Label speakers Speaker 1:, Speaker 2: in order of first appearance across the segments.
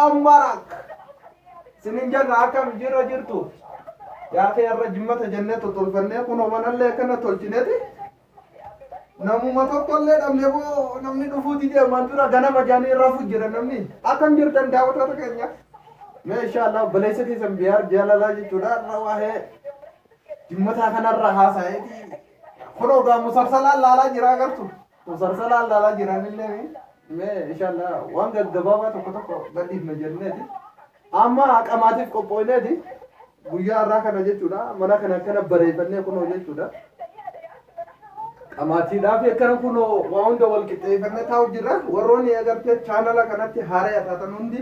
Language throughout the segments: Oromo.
Speaker 1: ammarak sininjana akam jirtu yaa ta'e irra jimmata jennee tolfannee kunoo manallee kana tolchineti namuma tokkollee dhabne boo namni dhufuuti deemaan dura ganama jaanii irraa fujjira namni akkam jirtan daawwattoota keenya mee inshallah baleessa keessan biyaar jaalalaa jechuudha irra waa'ee jimmata kanarra haasa'eeti kunoo gaa musarsalaan laalaa jira agartu musarsalaan laalaa jiranillee mee inshallah waan gaggabaabaa tokko gadhiifne jenneeti amma qamaatiif qophooyneeti guyyaa irraa kana jechuudha mana kana akkana bareeffannee kunoo jechuudha qamaatiidhaaf akkana kunoo waa hunda wal qixxeeffannee taa'u jirra warroonni agartee chaanala kanatti haaree ataatan hundi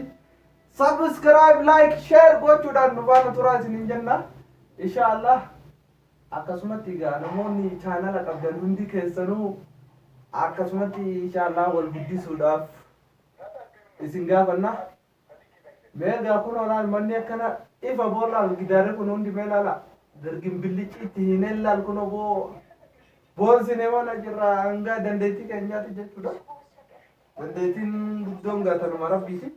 Speaker 1: subscribe like share gochuudhaan nu faana turaa isiniin jenna inshallah akkasumatti gaa namoonni chaanala qabdan hundi keessanuu akkasumatti inshallah wal guddisuudhaaf isin gaafanna meegaa kunoo laal manni akkana ifa boolaal gidaare kun hundi mee laala dargin billichi itti hineen laal kunoo boon sineemana jirra hanga dandeettii keenyaati jechuudha dandeettiin guddoon gaatanuma rabbiiti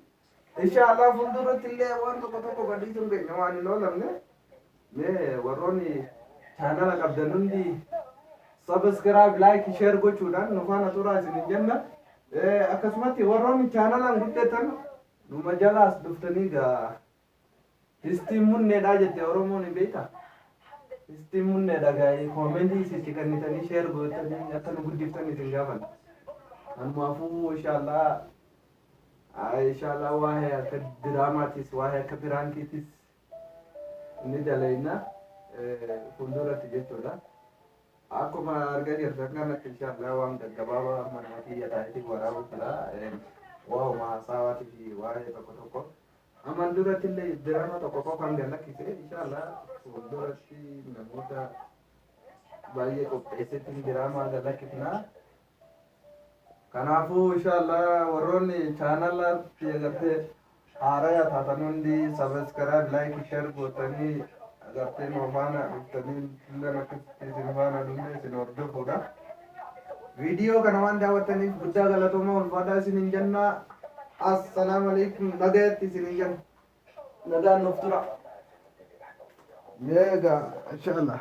Speaker 1: inshallah fuulduratti illee waan tokko gadhiisuun keenya waan hin oolamne mee warroonni chaanala qabdan hundi subscribe like share gochuudhaan nu faana turaa isiniin jenna akkasumatti warroonni chaanalaan guddetan numa jalaas dhuftanii gaa histiin munneedha jette oromoon hin beekta histiin munneedha gaa koomentii isitti kennitanii share gootanii akka nu guddiftan isin gaafan anumaafuu inshallah waa'ee akka diraamaatis waa'ee akka biraankiitis inni dalayna fuulduratti jechuudha akkuma argaa jirtan kanatti inshallah waan gaggabaabaa mana kiyya taa'eetiin waraabudha waa'uma haasawaatii fi waa'ee tokko aman duratti illee diraama tokko kan galakkise inshallah fuulduratti namoota baay'ee qopheessetti diraamaa galakkifna kanaafuu inshallah warroonni chaanalatti agartee haaraya taatan hundi subscribe like share gootanii agartee nu faana dhuftanii illee akkasitti isin faana dhufne isin hordofuudha viidiyoo kana waan daawwattaniif guddaa galatooma ulfaataa isiniin jenna assalaamu alaykum nagayatti isiniin jenna nagaan nuuf tura meegaa inshallah